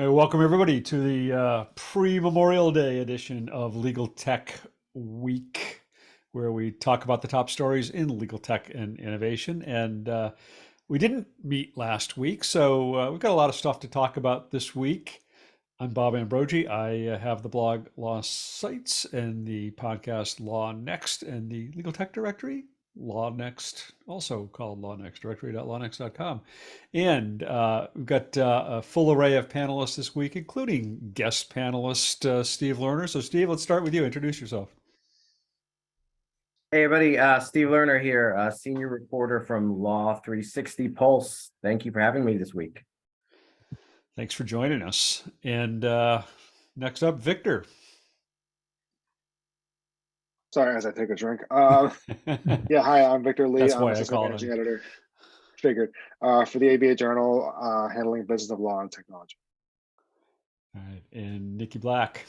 Welcome everybody to the pre-Memorial Day edition of Legal Tech Week, where we talk about the top stories in legal tech and innovation. And we didn't meet last week, so we've got a lot of stuff to talk about this week. I'm Bob Ambrogi. I have the blog Law Sites and the podcast Law Next and the Legal Tech Directory, Law Next, also called Law Next, directory.lawnext.com. And we've got a full array of panelists this week, including guest panelist Steve Lerner. So Steve, let's start with you. Introduce yourself. Hey everybody, Steve Lerner here, senior reporter from Law 360 Pulse. Thank you for having me this week. Thanks for joining us. And next up, Victor. Sorry, as I take a drink. Yeah, hi, I'm Victor Lee. That's I'm why I assistant call managing it. editor. Figured for the ABA Journal, handling business of law and technology. All right, and Niki Black.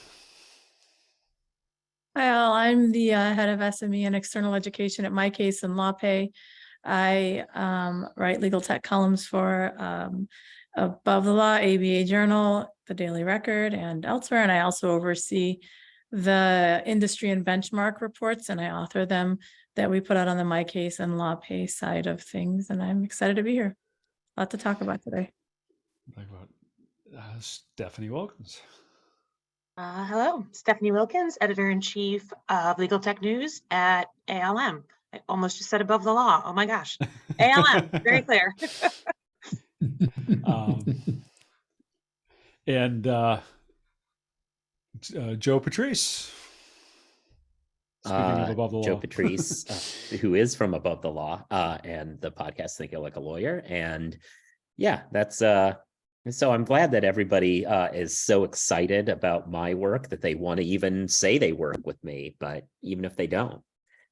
Hi, all. I'm the head of SME and external education at My Case and LawPay. I write legal tech columns for Above the Law, ABA Journal, the Daily Record, and elsewhere. And I also oversee the industry and benchmark reports, and I author them that we put out on the My Case and LawPay side of things. And I'm excited to be here. A lot to talk about today. Talk about Stephanie Wilkins. Hello, Stephanie Wilkins, editor-in-chief of Legal Tech News at ALM. I almost just said Above the Law. Oh my gosh. ALM, very clear. And Joe Patrice. Speaking of Above the Law. Joe Patrice, who is from Above the Law and the podcast Think Like a Lawyer. And yeah, that's so I'm glad that everybody is so excited about my work that they want to even say they work with me, but even if they don't.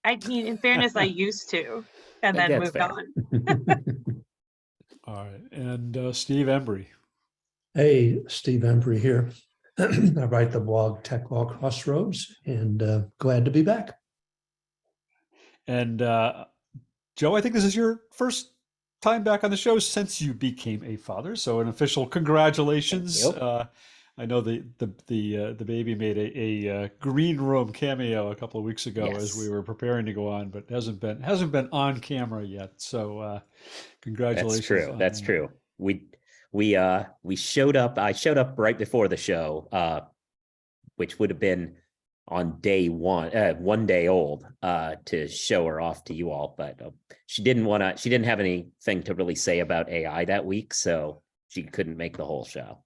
I mean, in fairness, I used to, and then That's moved fair. on. All right, and Steve Embry. Hey, Steve Embry here. I write the blog Tech Law Crossroads, and glad to be back. And Joe, I think this is your first time back on the show since you became a father. So an official congratulations. I know the baby made a green room cameo a couple of weeks ago as we were preparing to go on, but hasn't been on camera yet. So congratulations. That's true. We showed up. I showed up right before the show, which would have been on day one day old, to show her off to you all. But she didn't have anything to really say about AI that week, so she couldn't make the whole show.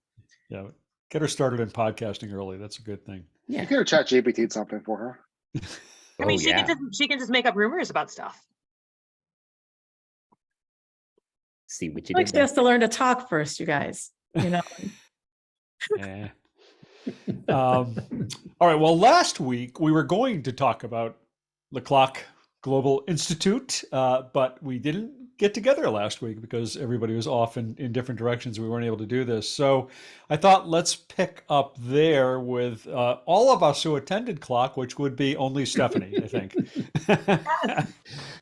Yeah, get her started in podcasting early. That's a good thing. Yeah, you could have chat GPT'd something for her. I mean, she can just make up rumors about stuff. See what you Like did. she has to learn to talk first, you guys. You know. All right. Well, last week we were going to talk about the Clock Global Institute, but we didn't get together last week because everybody was off in different directions. We weren't able to do this. So I thought let's pick up there with all of us who attended Clock, which would be only Stephanie, I think.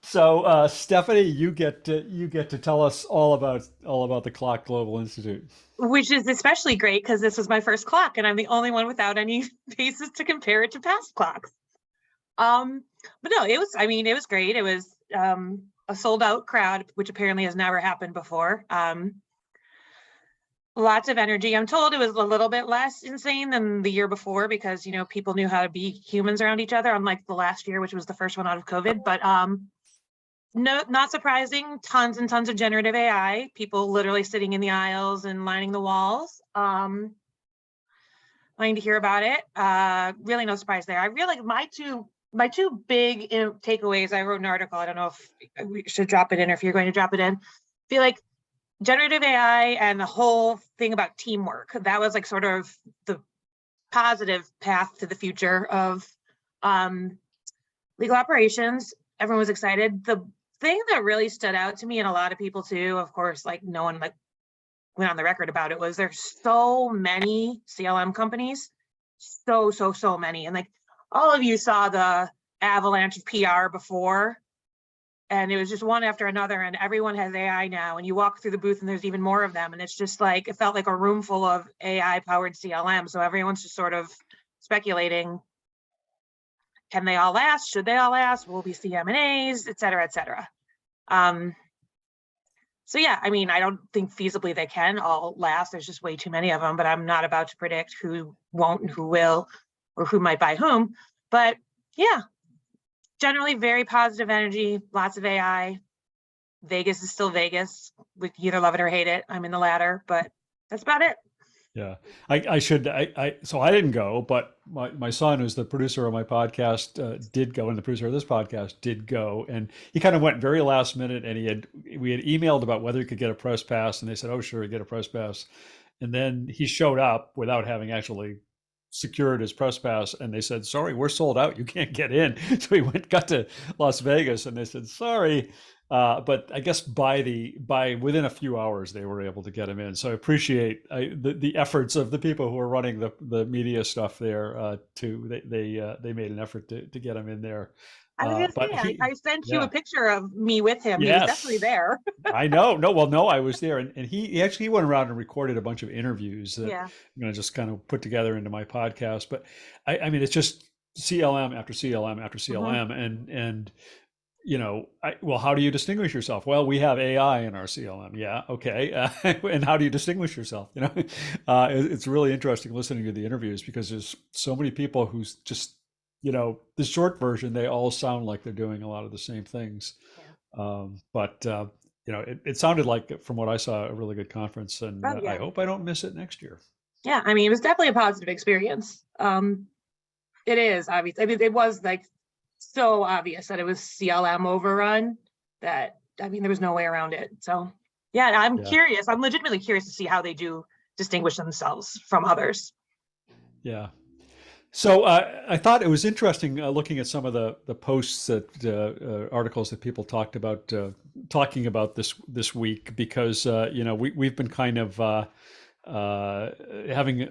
So Stephanie, you get to tell us all about the Clock Global Institute. Which is especially great because this was my first clock and I'm the only one without any basis to compare it to past clocks. But no, it was great. It was a sold out crowd, which apparently has never happened before. Lots of energy. I'm told it was a little bit less insane than the year before because, you know, people knew how to be humans around each other, unlike the last year, which was the first one out of COVID. But no, not surprising. Tons and tons of generative AI, people literally sitting in the aisles and lining the walls. Wanting to hear about it. Really no surprise there. I feel like my two big takeaways, I wrote an article. I don't know if we should drop it in or if you're going to drop it in. I feel like generative AI and the whole thing about teamwork, that was like sort of the positive path to the future of legal operations. Everyone was excited. The thing that really stood out to me, and a lot of people too, of course, like no one like went on the record about it, was there's so many CLM companies, so many. And like all of you saw the avalanche of PR before And it was just one after another, and everyone has AI now. And you walk through the booth and there's even more of them. And it's just like, it felt like a room full of AI powered CLM. So everyone's just sort of speculating, can they all last? Should they all last? Will we see M&As, et cetera, et cetera. So yeah, I mean, I don't think feasibly they can all last. There's just way too many of them, but I'm not about to predict who won't and who will, or who might buy whom. But yeah, generally very positive energy, lots of AI. Vegas is still Vegas. We either love it or hate it. I'm in the latter, but that's about it. Yeah, so I didn't go, but my son, who's the producer of my podcast, did go, and the producer of this podcast did go, and he kind of went very last minute, and we had emailed about whether he could get a press pass, and they said, oh, sure, get a press pass. And then he showed up without having actually secured his press pass, and they said, sorry, we're sold out, you can't get in. So he got to Las Vegas, and they said, sorry. But I guess within a few hours they were able to get him in. So I appreciate the efforts of the people who are running the media stuff there. They made an effort to get him in there. I was But gonna say, I sent you yeah. a picture of me with him. He was Yes. definitely there. I know. No, I was there, and he actually went around and recorded a bunch of interviews that Yeah. I'm going to just kind of put together into my podcast. But I mean, it's just CLM after CLM after CLM, and well, how do you distinguish yourself? Well, we have AI in our CLM. Yeah, okay. And how do you distinguish yourself? It's really interesting listening to the interviews, because there's so many people who's just, the short version, they all sound like they're doing a lot of the same things. Yeah. But it sounded like, from what I saw, a really good conference, and Oh, yeah. I hope I don't miss it next year. Yeah, I mean, it was definitely a positive experience. It is obvious. I mean, it was like so obvious that it was CLM overrun that, I mean, there was no way around it. So yeah, I'm curious. I'm legitimately curious to see how they do distinguish themselves from others. Yeah. So I thought it was interesting looking at some of the posts that articles that people talking about this week, because we've been kind of having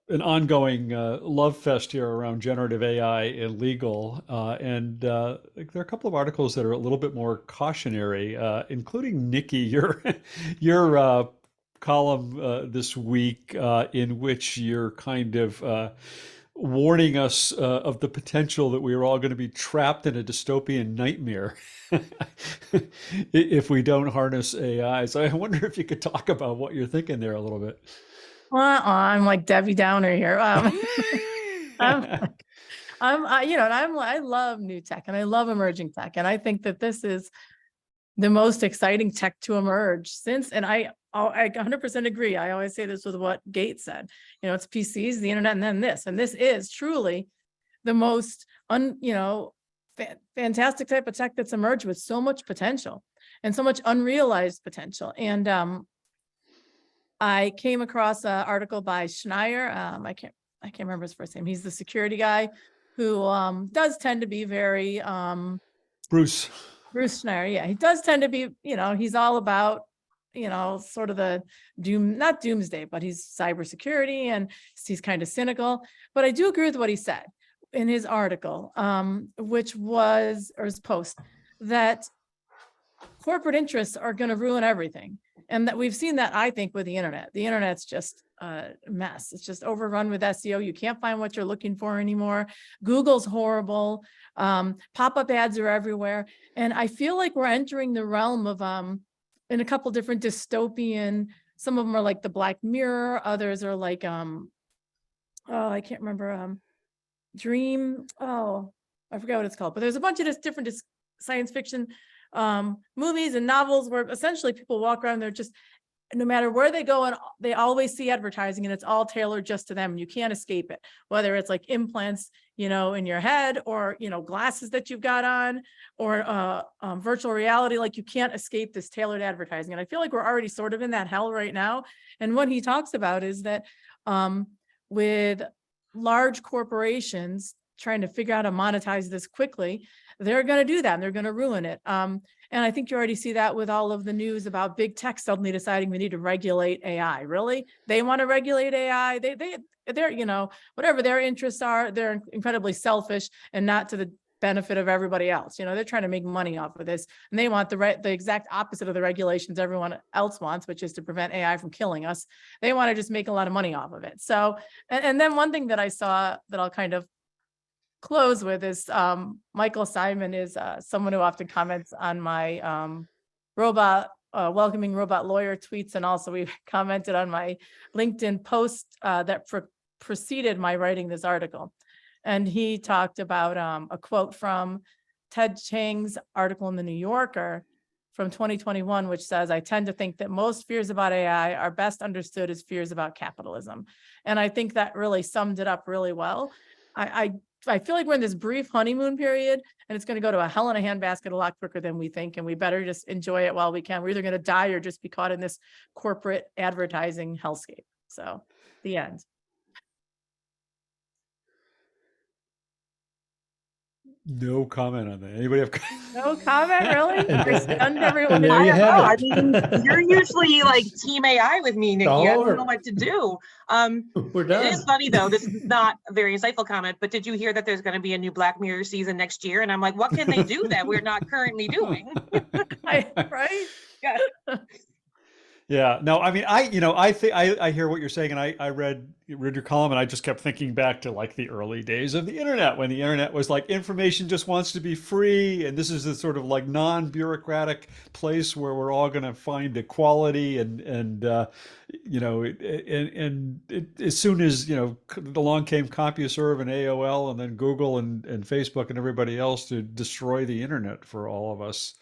an ongoing love fest here around generative AI and legal, and there are a couple of articles that are a little bit more cautionary, including Niki, your column this week, in which you're kind of warning us of the potential that we are all going to be trapped in a dystopian nightmare if we don't harness AI. So I wonder if you could talk about what you're thinking there a little bit. Well, I'm like Debbie Downer here. I love new tech, and I love emerging tech, and I think that this is the most exciting tech to emerge since. And I 100% agree. I always say this with what Gates said. It's PCs, the internet, and then this. And this is truly the most fantastic type of tech that's emerged, with so much potential and so much unrealized potential. And I came across an article by Schneier. I can't remember his first name. He's the security guy who does tend to be very Bruce Schneier. Yeah, he does tend to be, he's all about, sort of the not doomsday, but he's cybersecurity, and he's kind of cynical. But I do agree with what he said in his article, his post, that corporate interests are going to ruin everything. And that we've seen that, I think, with the internet. The internet's just a mess. It's just overrun with SEO. You can't find what you're looking for anymore. Google's horrible. Pop-up ads are everywhere. And I feel like we're entering the realm of, in a couple different dystopian, some of them are like the Black Mirror. Others are like, I can't remember, Dream. Oh, I forgot what it's called. But there's a bunch of different science fiction movies and novels where essentially people walk around, they're just, no matter where they go, and they always see advertising, and it's all tailored just to them, and you can't escape it, whether it's like implants in your head, or glasses that you've got on, or virtual reality. Like, you can't escape this tailored advertising. And I feel like we're already sort of in that hell right now. And what he talks about is that with large corporations trying to figure out how to monetize this quickly, they're going to do that, and they're going to ruin it. And I think you already see that with all of the news about big tech suddenly deciding we need to regulate AI. Really? They want to regulate AI. They're, whatever their interests are, they're incredibly selfish and not to the benefit of everybody else. You know, they're trying to make money off of this, and they want the exact opposite of the regulations everyone else wants, which is to prevent AI from killing us. They want to just make a lot of money off of it. So, and then one thing that I saw that I'll kind of close with is Michael Simon is someone who often comments on my welcoming robot lawyer tweets, and also we commented on my LinkedIn post that preceded my writing this article. And he talked about a quote from Ted Chiang's article in the New Yorker from 2021, which says, "I tend to think that most fears about AI are best understood as fears about capitalism." And I think that really summed it up really well. I feel like we're in this brief honeymoon period, and it's going to go to a hell in a handbasket a lot quicker than we think, and we better just enjoy it while we can. We're either going to die or just be caught in this corporate advertising hellscape. So, the end. No comment on that. Anybody have? No comment, really? I stunned And everyone. there I you don't have know. I it. mean, you're usually like team AI with me, Nikki. I don't know Sure. what to do. We're It is done. funny though. This is not a very insightful comment, but did you hear that there's going to be a new Black Mirror season next year? And I'm like, what can they do that we're not currently doing? Right? Yeah. Yeah, no, I mean, I hear what you're saying, and I read your column, and I just kept thinking back to like the early days of the internet, when the internet was like information just wants to be free, and this is a sort of like non-bureaucratic place where we're all going to find equality, and as soon as along came CompuServe and AOL, and then Google and Facebook and everybody else to destroy the internet for all of us.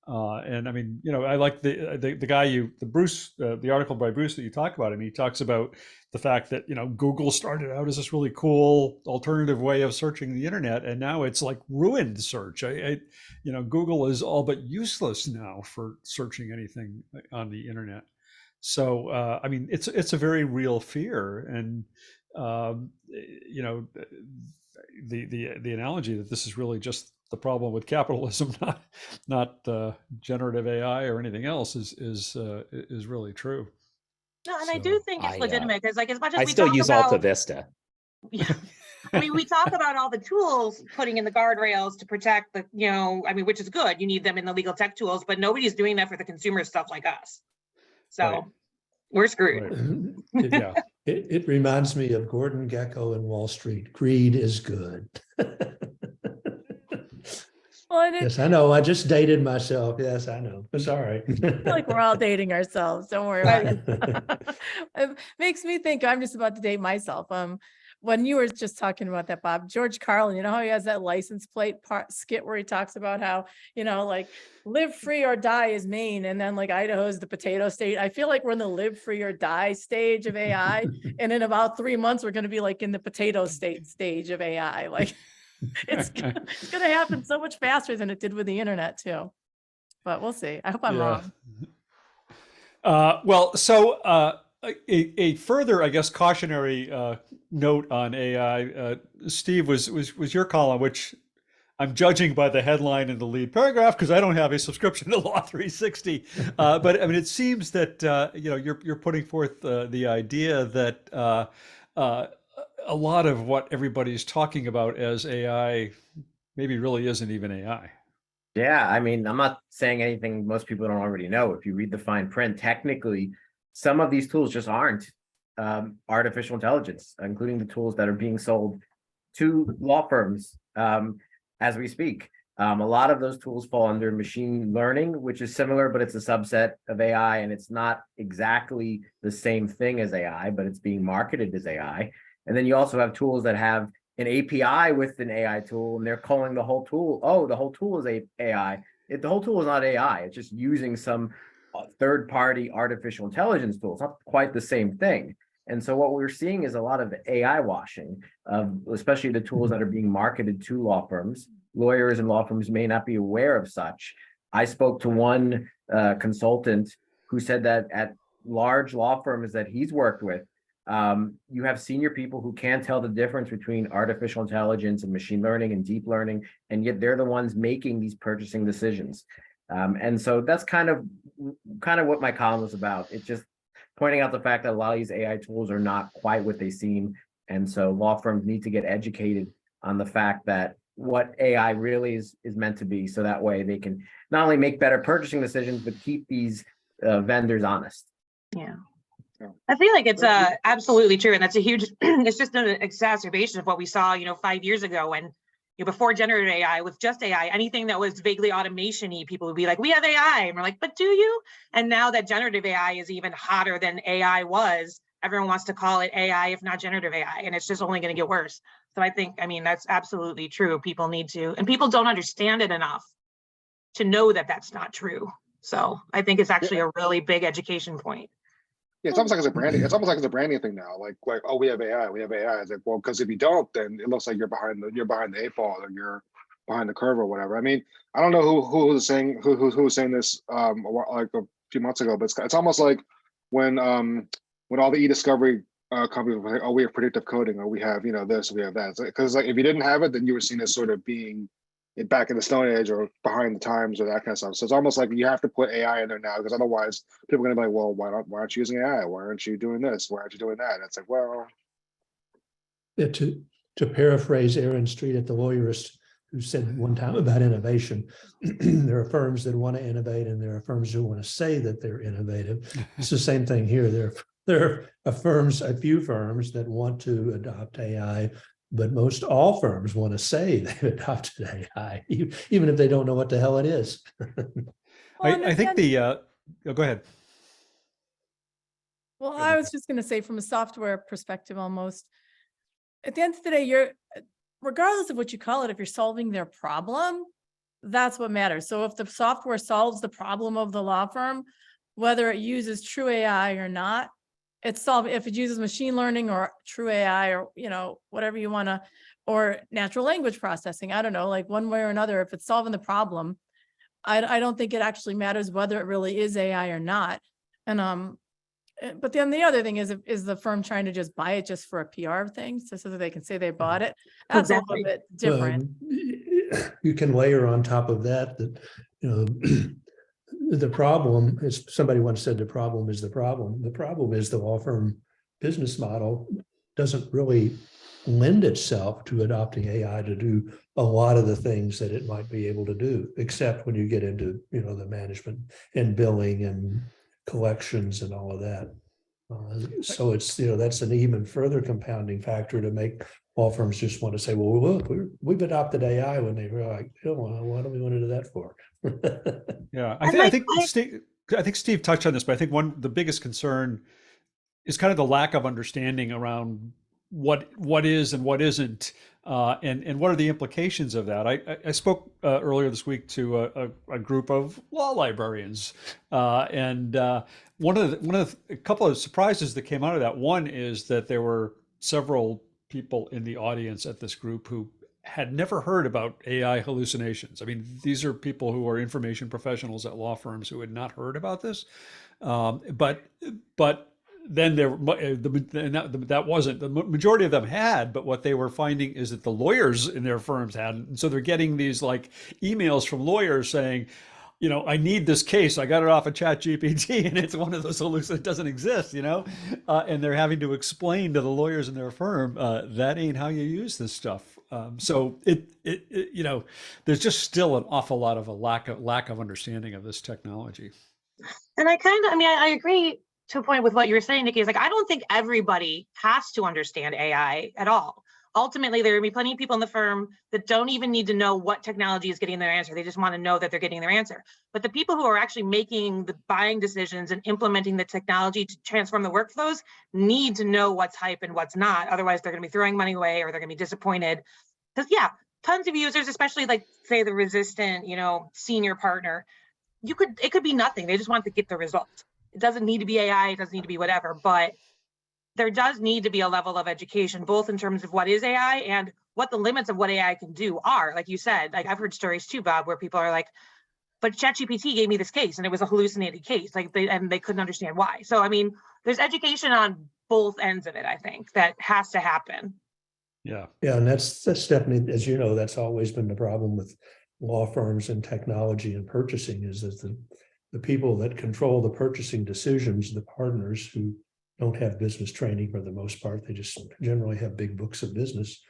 And I mean, I like the guy the article by Bruce that you talk about. I mean, he talks about the fact that, Google started out as this really cool alternative way of searching the internet, and now it's like ruined search. Google is all but useless now for searching anything on the internet. So, I mean, it's a very real fear, and the analogy that this is really just the problem with capitalism, not generative AI or anything else, is really true. No, and I do think it's legitimate, because like as much as I we still talk use about, Alta Vista. yeah, I mean, we talk about all the tools putting in the guardrails to protect which is good. You need them in the legal tech tools, but nobody's doing that for the consumer stuff like us. So Right. we're screwed. Right. Yeah. It reminds me of Gordon Gekko in Wall Street. Greed is good. Well, Yes, I know. I just dated myself. Yes, I know. It's all right. I feel like we're all dating ourselves. Don't worry about it. It makes me think I'm just about to date myself. When you were just talking about that, Bob, George Carlin, you know how he has that license plate skit where he talks about how, like live free or die is Maine, and then like Idaho is the potato state. I feel like we're in the live free or die stage of AI. And in about 3 months, we're going to be like in the potato stage of AI. Like it's going to happen so much faster than it did with the internet too. But we'll see. I hope I'm wrong. Well, so a further, I guess, cautionary note on AI, Steve, was your column, which I'm judging by the headline in the lead paragraph because I don't have a subscription to Law 360. But I mean, it seems that you're putting forth the idea that a lot of what everybody's talking about as AI maybe really isn't even AI. Yeah, I mean, I'm not saying anything most people don't already know. If you read the fine print, technically, some of these tools just aren't artificial intelligence, including the tools that are being sold to law firms as we speak. A lot of those tools fall under machine learning, which is similar, but it's a subset of AI, and it's not exactly the same thing as AI, but it's being marketed as AI. And then you also have tools that have an API with an AI tool, and they're calling the whole tool, the whole tool is AI. The whole tool is not AI. It's just using some third-party artificial intelligence tools. Not quite the same thing. And so what we're seeing is a lot of AI washing, especially the tools that are being marketed to law firms. Lawyers and law firms may not be aware of such. I spoke to one consultant who said that at large law firms that he's worked with, you have senior people who can't tell the difference between artificial intelligence and machine learning and deep learning, and yet they're the ones making these purchasing decisions. And so that's kind of what my column was about. It's just pointing out the fact that a lot of these AI tools are not quite what they seem. And so law firms need to get educated on the fact that what AI really is meant to be, so that way they can not only make better purchasing decisions, but keep these vendors honest. Yeah. Yeah. I feel like it's absolutely true. And that's a huge, it's just an exacerbation of what we saw, 5 years ago when, before generative AI, with just AI, anything that was vaguely automation-y, people would be like, we have AI. And we're like, but do you? And now that generative AI is even hotter than AI was, everyone wants to call it AI, if not generative AI. And it's just only going to get worse. So I think, that's absolutely true. People need to, and people don't understand it enough to know that that's not true. So I think it's actually a really big education point. Yeah, it's almost like it's a branding. It's almost like it's a branding thing now. Like, oh, we have AI. We have AI. It's like, well, because if you don't, then it looks like you're behind the eight ball, or you're behind the curve, or whatever. I mean, I don't know who was saying was saying this like a few months ago, but it's almost like when all the e-discovery companies were like, oh, we have predictive coding, or we have this, we have that. Because like if you didn't have it, then you were seen as sort of being back in the Stone Age or behind the times or that kind of stuff. So it's almost like you have to put AI in there now, because otherwise people are gonna be like, well, why aren't you using AI? Why aren't you doing this? Why aren't you doing that? And it's like, well, Yeah, to paraphrase Aaron Street at the Lawyerist, who said one time about innovation, there are firms that want to innovate and there are firms who want to say that they're innovative. It's the same thing here. There are a few firms that want to adopt AI, but most all firms want to say they've adopted AI, even if they don't know what the hell it is. I think go ahead. Well, I was just going to say, from a software perspective, almost, at the end of the day, regardless of what you call it, if you're solving their problem, that's what matters. So if the software solves the problem of the law firm, whether it uses true AI or not, if it uses machine learning or true AI, or whatever you want to, or natural language processing, I don't know, like one way or another, if it's solving the problem, I don't think it actually matters whether it really is AI or not. And but then the other thing is the firm trying to just buy it just for a PR thing, so that they can say they bought it? That's Exactly. a little bit different. You can layer on top of that the problem is, somebody once said, the problem is the problem. The problem is the law firm business model doesn't really lend itself to adopting AI to do a lot of the things that it might be able to do, except when you get into the management and billing and collections and all of that. So it's that's an even further compounding factor to make law firms just want to say, well, look, we've adopted AI, when they were like, what do we want to do that for? Yeah, I think Steve touched on this, but I think the biggest concern is kind of the lack of understanding around what is and what isn't, and what are the implications of that. I spoke earlier this week to a group of law librarians, and a couple of surprises that came out of that. One is that there were several people in the audience at this group who had never heard about AI hallucinations. I mean, these are people who are information professionals at law firms who had not heard about this, but then that wasn't the majority of them had, but what they were finding is that the lawyers in their firms hadn't. And so they're getting these like emails from lawyers saying, I need this case. I got it off of ChatGPT, and it's one of those solutions that doesn't exist, and they're having to explain to the lawyers in their firm, that ain't how you use this stuff. So there's just still an awful lot of a lack of understanding of this technology. And I agree to a point with what you were saying, Niki. Is like, I don't think everybody has to understand AI at all. Ultimately, there will be plenty of people in the firm that don't even need to know what technology is getting their answer. They just want to know that they're getting their answer. But the people who are actually making the buying decisions and implementing the technology to transform the workflows need to know what's hype and what's not. Otherwise, they're going to be throwing money away, or they're going to be disappointed. Because tons of users, especially like, say, the resistant, senior partner, it could be nothing. They just want to get the result. It doesn't need to be AI, it doesn't need to be whatever, but there does need to be a level of education, both in terms of what is AI and what the limits of what AI can do are. Like you said, like I've heard stories too, Bob, where people are like, but ChatGPT gave me this case and it was a hallucinated case, and they couldn't understand why. So, I mean, there's education on both ends of it, I think, that has to happen. Yeah, and that's definitely, as you know, that's always been the problem with law firms and technology and purchasing, is that the people that control the purchasing decisions, the partners who don't have business training for the most part, they just generally have big books of business,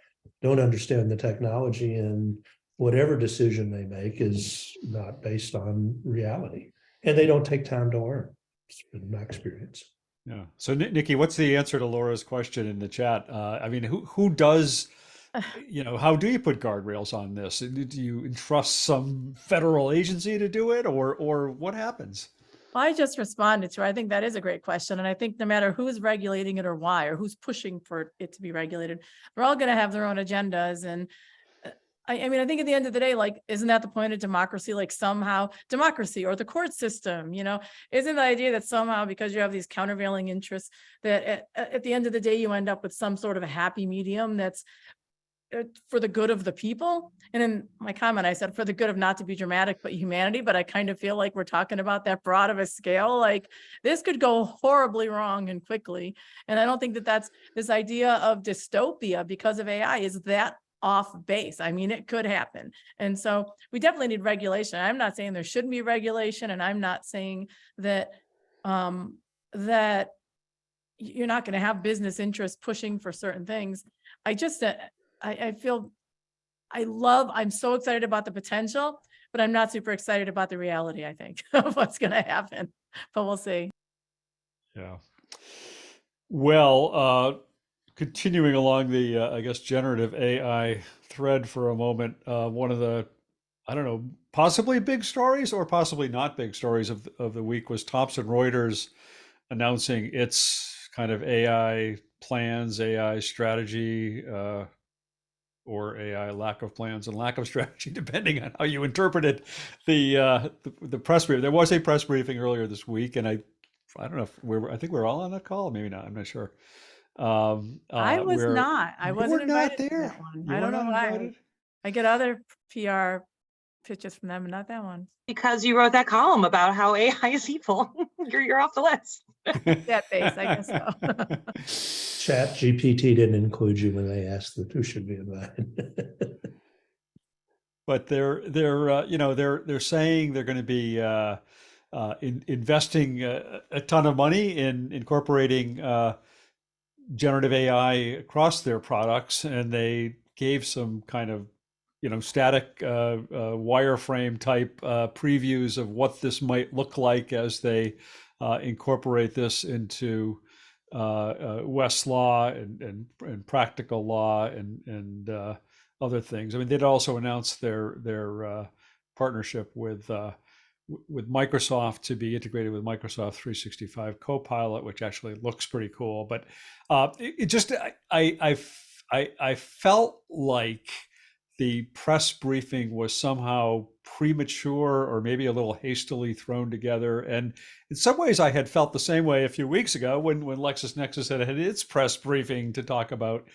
don't understand the technology, and whatever decision they make is not based on reality. And they don't take time to learn. It's been my experience. Yeah. So Nikki, what's the answer to Laura's question in the chat? I mean, who does, how do you put guardrails on this? Do you entrust some federal agency to do it, or what happens? I just responded to her. I think that is a great question. And I think no matter who's regulating it or why, or who's pushing for it to be regulated, they're all going to have their own agendas. And I mean, I think at the end of the day, like, isn't that the point of democracy? Like somehow democracy or the court system, isn't the idea that somehow because you have these countervailing interests that at the end of the day, you end up with some sort of a happy medium that's for the good of the people. And in my comment, I said for the good of, not to be dramatic, but humanity. But I kind of feel like we're talking about that broad of a scale. Like this could go horribly wrong and quickly. And I don't think that that's this idea of dystopia because of AI is that off base. I mean, it could happen. And so we definitely need regulation. I'm not saying there shouldn't be regulation. And I'm not saying that, that you're not going to have business interests pushing for certain things. I just, I feel, I'm so excited about the potential, but I'm not super excited about the reality, I think, of what's going to happen, but we'll see. Yeah. Well, continuing along the, I guess, generative AI thread for a moment, one of the, I don't know, possibly big stories or possibly not big stories of the week was Thomson Reuters announcing its kind of AI plans, AI strategy, or AI lack of plans and lack of strategy, depending on how you interpreted the press briefing. There was a press briefing earlier this week, and I don't know if I think we're all on that call. Maybe not. I'm not sure. I was not. I wasn't invited to that one. I don't know why. Invited? I get other PR pitches from them, but not that one. Because you wrote that column about how AI is evil. You're off the list. That base, I guess so. Chat GPT didn't include you when they asked who should be invited. But they're saying they're going to be investing a ton of money in incorporating generative AI across their products, and they gave some kind of static wireframe type previews of what this might look like as they incorporate this into Westlaw and practical law and other things. I mean, they'd also announced their partnership with Microsoft to be integrated with Microsoft 365 Copilot, which actually looks pretty cool. But I felt like the press briefing was somehow premature or maybe a little hastily thrown together. And in some ways, I had felt the same way a few weeks ago when LexisNexis had its press briefing to talk about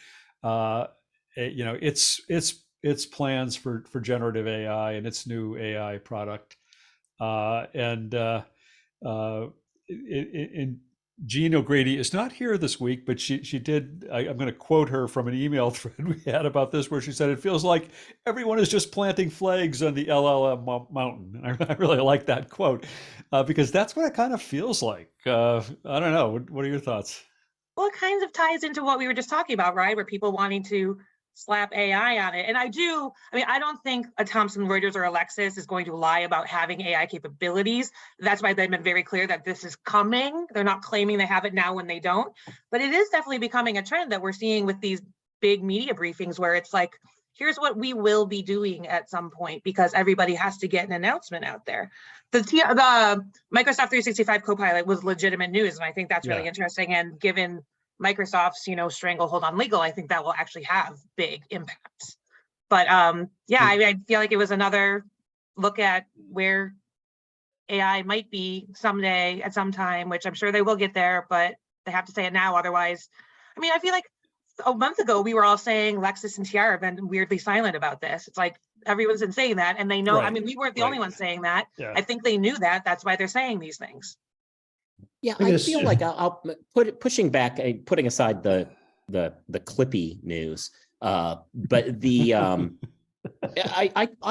its plans for generative AI and its new AI product. Jean O'Grady is not here this week, but she did. I'm going to quote her from an email thread we had about this, where she said, "It feels like everyone is just planting flags on the LLM mountain." And I really like that quote because that's what it kind of feels like. I don't know. What are your thoughts? Well, it kind of ties into what we were just talking about, right? Where people wanting to slap AI on it. And I don't think a Thomson Reuters or a Lexis is going to lie about having AI capabilities. That's why they've been very clear that this is coming. They're not claiming they have it now when they don't. But it is definitely becoming a trend that we're seeing with these big media briefings where it's like, here's what we will be doing at some point because everybody has to get an announcement out there. The Microsoft 365 Copilot was legitimate news. And I think that's really interesting. And given Microsoft's, stranglehold on legal, I think that will actually have big impacts. But I feel like it was another look at where AI might be someday at some time, which I'm sure they will get there, but they have to say it now. Otherwise, I feel like a month ago, we were all saying Lexis and TR have been weirdly silent about this. It's like everyone's been saying that and they know, Right. We weren't the only ones saying that. Yeah. I think they knew that. That's why they're saying these things. Yeah, I feel like I'll pushing back, putting aside the Clippy news, but the I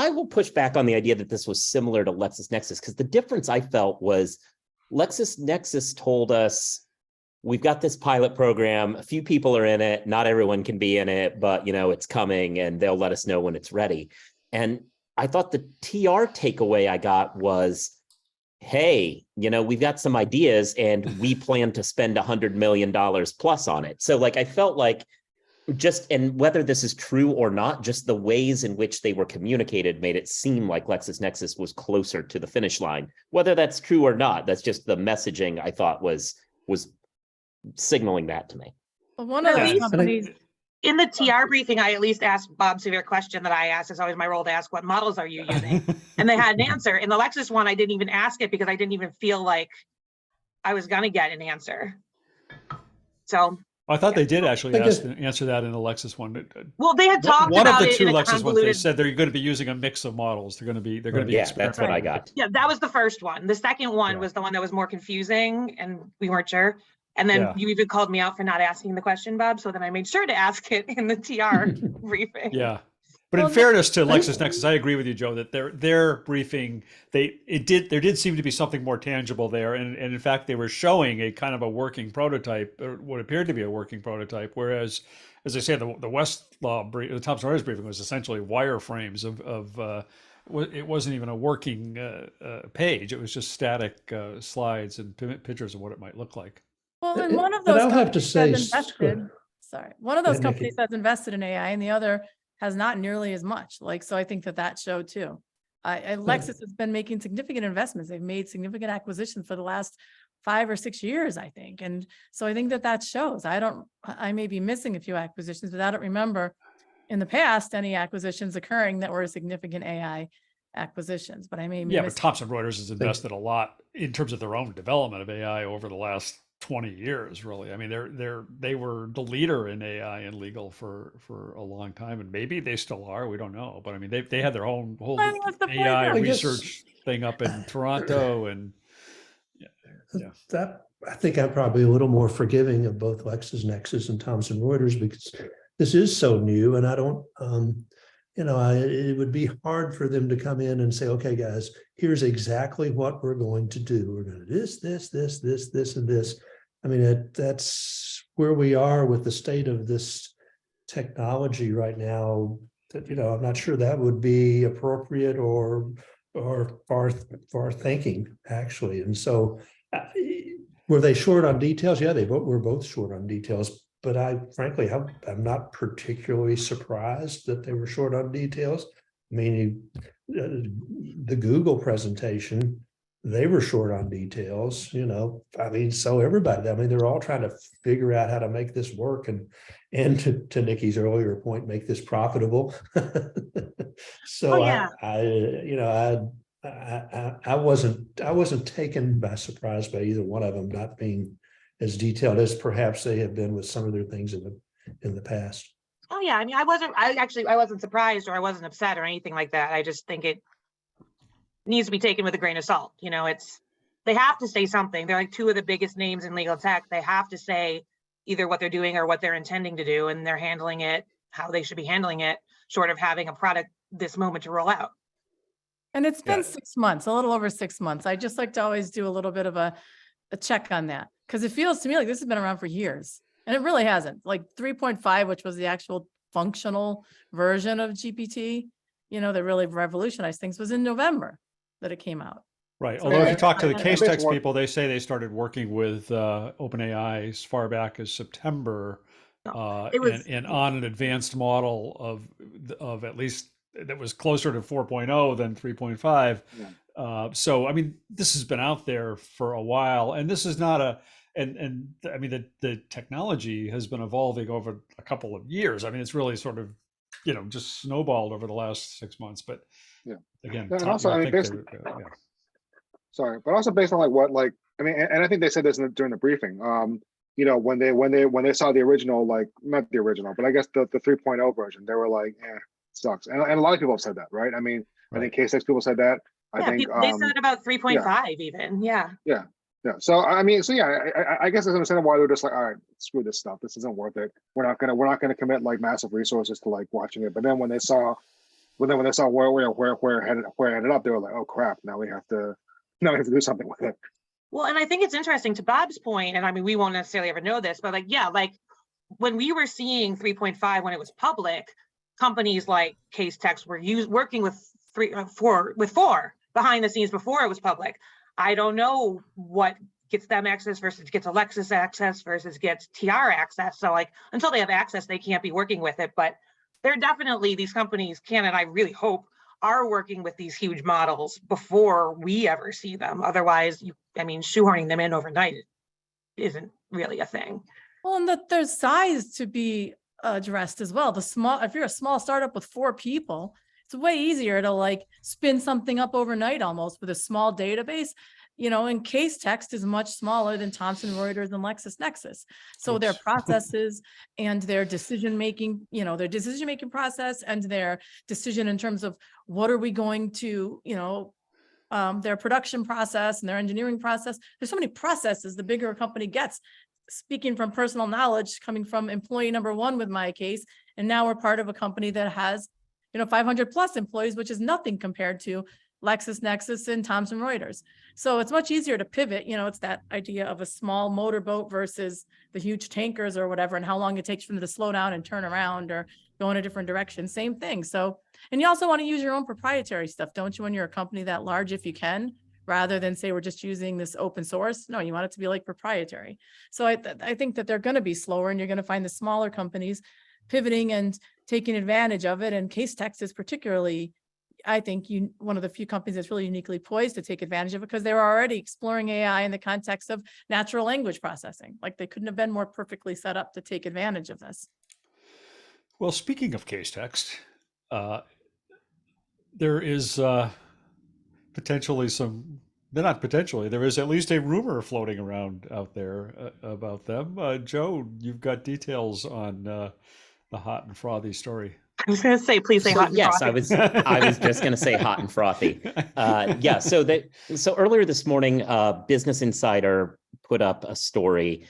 will push back on the idea that this was similar to LexisNexis because the difference I felt was LexisNexis told us we've got this pilot program. A few people are in it. Not everyone can be in it, but it's coming and they'll let us know when it's ready. And I thought the TR takeaway I got was, hey, we've got some ideas and we plan to spend $100 million plus on it. So I felt like and whether this is true or not, just the ways in which they were communicated made it seem like LexisNexis was closer to the finish line. Whether that's true or not, that's just the messaging I thought was signaling that to me. Well, one of those companies. In the TR briefing, I at least asked Bob severe question that I asked. It's always my role to ask, what models are you using? And they had an answer. In the Lexis one, I didn't even ask it because I didn't even feel like I was going to get an answer. So I thought they did actually answer that in the Lexis one. Well, they had talked one about of the it two in a Lexis ones. They convoluted. said they're going to be using a mix of models. They're going to be That's what I got. Yeah, that was the first one. The second one was the one that was more confusing and we weren't sure. And then you even called me out for not asking the question, Bob. So then I made sure to ask it in the TR briefing. Yeah. But in fairness to LexisNexis, I agree with you, Joe, that their briefing, there did seem to be something more tangible there. And in fact, they were showing a kind of a working prototype, or what appeared to be a working prototype. Whereas, as I said, the the Thomson Reuters briefing was essentially wireframes of it wasn't even a working page. It was just static slides and pictures of what it might look like. Well, and one of But those I'll have to companies say, has invested, one of those Niki. companies has invested in AI and the other has not nearly as much. So I think that showed too. Lexis has been making significant investments. They've made significant acquisitions for the last 5 or 6 years, I think. And so I think that shows. I may be missing a few acquisitions, but I don't remember in the past any acquisitions occurring that were significant AI acquisitions, but I may be but missing. Thomson Reuters has invested a lot in terms of their own development of AI over the last 20 years, really. I mean, they were the leader in AI and legal for a long time, and maybe they still are. We don't know, but I mean, they had their whole AI research thing up in Toronto, and that I think I'm probably a little more forgiving of both LexisNexis and Thomson Reuters because this is so new, and I don't. It would be hard for them to come in and say, okay, guys, here's exactly what we're going to do. We're going to do this, and this. I mean, that's where we are with the state of this technology right now. That, I'm not sure that would be appropriate or far thinking, actually. And so were they short on details? Yeah, were both short on details. But frankly, I'm not particularly surprised that they were short on details. I mean, the Google presentation, they were short on details, so everybody, they're all trying to figure out how to make this work and to Niki's earlier point, make this profitable. So I wasn't taken by surprise by either one of them not being as detailed as perhaps they have been with some of their things in the past. Oh yeah, I mean, I wasn't surprised or I wasn't upset or anything like that. I just think it needs to be taken with a grain of salt. They have to say something. They're like two of the biggest names in legal tech. They have to say either what they're doing or what they're intending to do, and they're handling it how they should be handling it, short of having a product this moment to roll out. And it's been 6 months, a little over 6 months. I just like to always do a little bit of a check on that because it feels to me like this has been around for years, and it really hasn't. Like 3.5, which was the actual functional version of GPT, that really revolutionized things, was in November that it came out. Right. So Although if you talk to the Casetext people, they say they started working with OpenAI as far back as September, and on an advanced model of at least that was closer to 4.0 than 3.5. Yeah. So I mean, this has been out there for a while, and this is not and I mean the technology has been evolving over a couple of years. I mean, it's really sort of just snowballed over the last 6 months. But again, and also but also based on and I think they said this during the briefing. When they saw the original, not the original, but I guess the 3.0 version, they were like, sucks. And a lot of people have said that, right? I mean, I think Casetext people said that. I think they said about 3.5 even. Yeah. So I mean, I guess it's understandable why they're just like, all right, screw this stuff. This isn't worth it. We're not gonna commit massive resources to watching it. But then when they saw where it ended up, they were like, oh crap, now we have to do something with it. Well, and I think it's interesting to Bob's point, and I mean, we won't necessarily ever know this, but like, yeah, like when we were seeing 3.5 when it was public, companies like Casetext were working with 4 behind the scenes before it was public. I don't know what gets them access versus gets Alexis access versus gets TR access. So like until they have access, they can't be working with it. But they're definitely, these companies can, and I really hope, are working with these huge models before we ever see them. Otherwise, I mean, shoehorning them in overnight isn't really a thing. Well, and that there's size to be addressed as well. If you're a small startup with 4 people, it's way easier to like spin something up overnight almost with a small database. And Casetext is much smaller than Thomson Reuters and LexisNexis. So their processes and their decision-making, their decision-making process and their decision in terms of what are we going to, their production process and their engineering process. There's so many processes the bigger a company gets. Speaking from personal knowledge, coming from employee number 1 with my case, and now we're part of a company that has, 500 plus employees, which is nothing compared to LexisNexis and Thomson Reuters. So it's much easier to pivot. It's that idea of a small motorboat versus the huge tankers or whatever, and how long it takes for them to slow down and turn around or go in a different direction. Same thing. So, and you also want to use your own proprietary stuff, don't you, when you're a company that large, if you can, rather than say, we're just using this open source. No, you want it to be like proprietary. So I think that they're going to be slower, and you're going to find the smaller companies pivoting and taking advantage of it. And Casetext is particularly, I think, one of the few companies that's really uniquely poised to take advantage of it, because they were already exploring AI in the context of natural language processing. Like they couldn't have been more perfectly set up to take advantage of this. Well, speaking of Casetext, there is potentially there is at least a rumor floating around out there about them. Joe, you've got details on the hot and frothy story. I was going to say, please say hot and yes, frothy. I was just going to say hot and frothy. So earlier this morning, Business Insider put up a story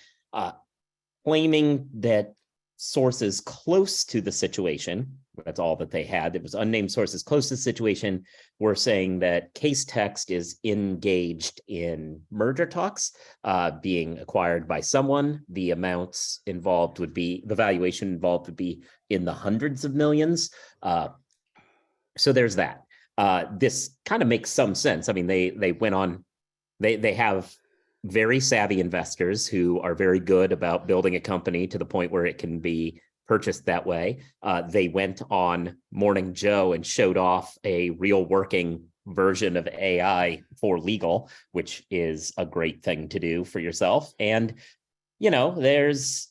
claiming that sources close to the situation, that's all that they had, it was unnamed sources close to the situation, were saying that Casetext is engaged in merger talks, being acquired by someone. The amounts involved would be, the valuation involved would be in the hundreds of millions. So there's that. This kind of makes some sense. I mean, they went on, they have very savvy investors who are very good about building a company to the point where it can be purchased that way. They went on Morning Joe and showed off a real working version of AI for legal, which is a great thing to do for yourself. And, there's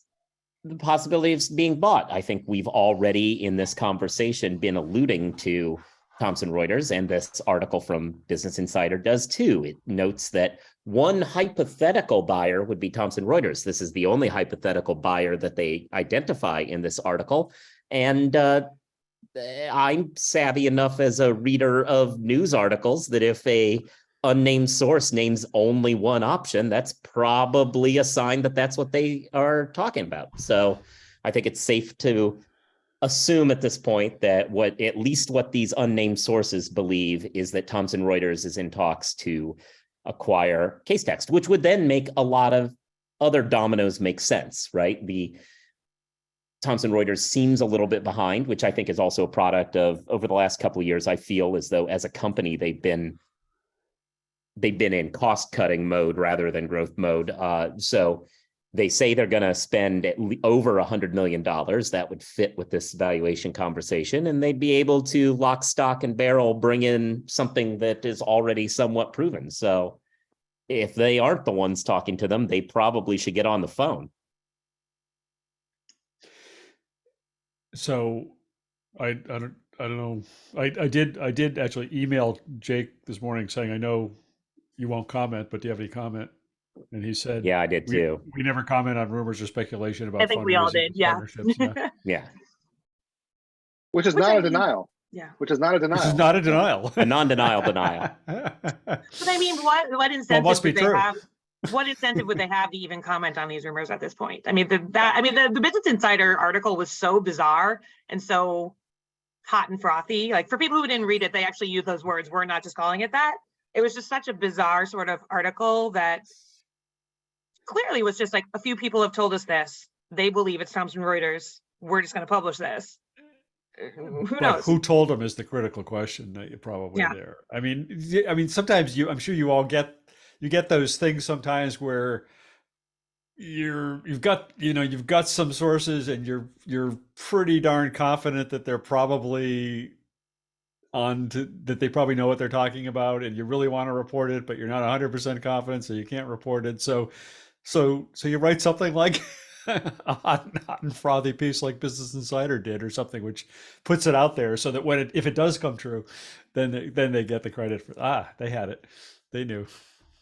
the possibility of being bought. I think we've already in this conversation been alluding to Thomson Reuters, and this article from Business Insider does too. It notes that one hypothetical buyer would be Thomson Reuters. This is the only hypothetical buyer that they identify in this article. And I'm savvy enough as a reader of news articles that if a unnamed source names only one option, that's probably a sign that that's what they are talking about. So I think it's safe to assume at this point that at least what these unnamed sources believe is that Thomson Reuters is in talks to acquire Casetext, which would then make a lot of other dominoes make sense, right? The Thomson Reuters seems a little bit behind, which I think is also a product of over the last couple of years. I feel as though as a company, they've been in cost cutting mode rather than growth mode. So they say they're going to spend over $100 million. That would fit with this valuation conversation, and they'd be able to lock, stock, and barrel bring in something that is already somewhat proven. So if they aren't the ones talking to them, they probably should get on the phone. So I don't know. I did actually email Jake this morning saying, I know you won't comment, but do you have any comment? And he said, yeah, I did too. We never comment on rumors or speculation about I think we all did. Yeah. partnerships. Yeah. Which is not a denial. Yeah. Which is not a denial. This is not a denial. A non-denial denial. But I mean, what incentive must be would they true. have? What incentive would they have to even comment on these rumors at this point? I mean, the Business Insider article was so bizarre and so hot and frothy. Like for people who didn't read it, they actually use those words. We're not just calling it that. it was just such a bizarre sort of article that clearly was just like, a few people have told us this. They believe it's Thomson Reuters. We're just going to publish this. Who But knows? who told them is the critical question that you're probably Yeah. there. I mean, sometimes I'm sure you all get those things sometimes where you've got some sources and you're pretty darn confident that they're probably that they probably know what they're talking about, and you really want to report it, but you're not 100% confident, so you can't report it. So you write something like a hot and frothy piece like Business Insider did, or something which puts it out there, so that if it does come true, then they get the credit for they had it, they knew.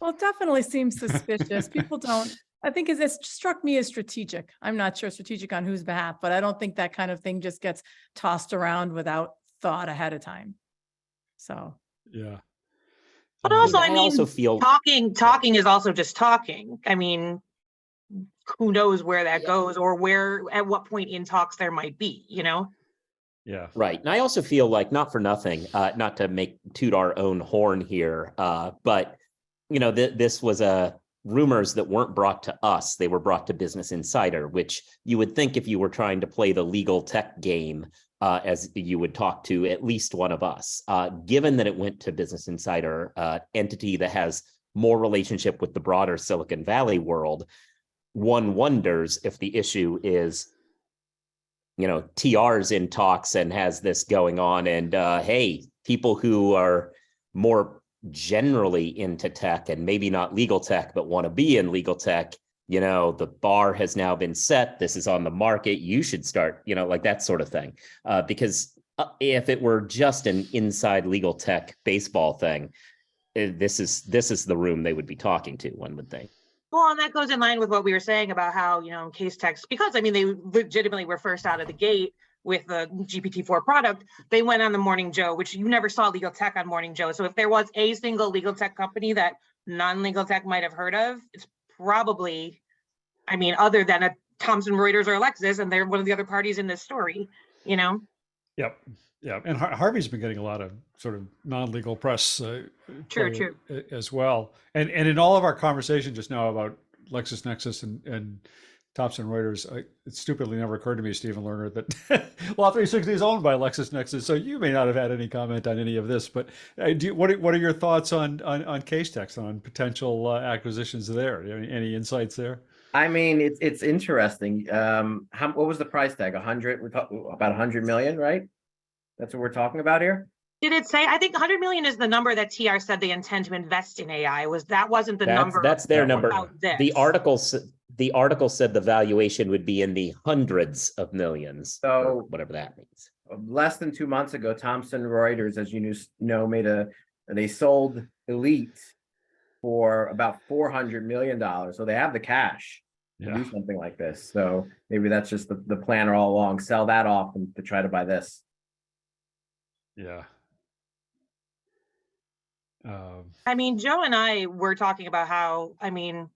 Well, it definitely seems suspicious. People don't, I think it's struck me as strategic. I'm not sure strategic on whose behalf, but I don't think that kind of thing just gets tossed around without thought ahead of time. So. Yeah. But also, I I mean, also feel talking is also just talking. I mean, who knows where that goes, or at what point in talks there might be, you know? Yeah. right. And I also feel like, not for nothing, not to toot our own horn here, but this was rumors that weren't brought to us. They were brought to Business Insider, which you would think, if you were trying to play the legal tech game, as you would talk to at least one of us. Given that it went to Business Insider, entity that has more relationship with the broader Silicon Valley world, one wonders if the issue is, TR's in talks and has this going on, and hey, people who are more generally into tech and maybe not legal tech, but want to be in legal tech, the bar has now been set. This is on the market. You should start, like that sort of thing. Because if it were just an inside legal tech baseball thing, this is the room they would be talking to, one would think. Well, and that goes in line with what we were saying about how, Casetext, because I mean, they legitimately were first out of the gate with the GPT-4 product. They went on the Morning Joe, which you never saw legal tech on Morning Joe. So if there was a single legal tech company that non-legal tech might have heard of, it's probably, I mean, other than a Thomson Reuters or Alexis, and they're one of the other parties in this story, Yep. Yeah. And Harvey's been getting a lot of sort of non-legal press True. as well. And in all of our conversation just now about LexisNexis and Thomson Reuters, it stupidly never occurred to me, Stephen Lerner, that Law 360 is owned by LexisNexis. So you may not have had any comment on any of this, but what are your thoughts on Casetext, on potential acquisitions there? Any insights there? I mean, it's interesting. What was the price tag? 100? We're talking about 100 million, right? That's what we're talking about here. Did it say? I think 100 million is the number that TR said they intend to invest in AI. Wasn't the number? That's their number. The article said the valuation would be in the hundreds of millions, so whatever that means. Less than 2 months ago, Thomson Reuters, as you know, they sold Elite for about $400 million. So they have the cash to do something like this. So maybe that's just the plan all along. Sell that off and to try to buy this. Yeah. I mean, Joe and I were talking about how, I mean,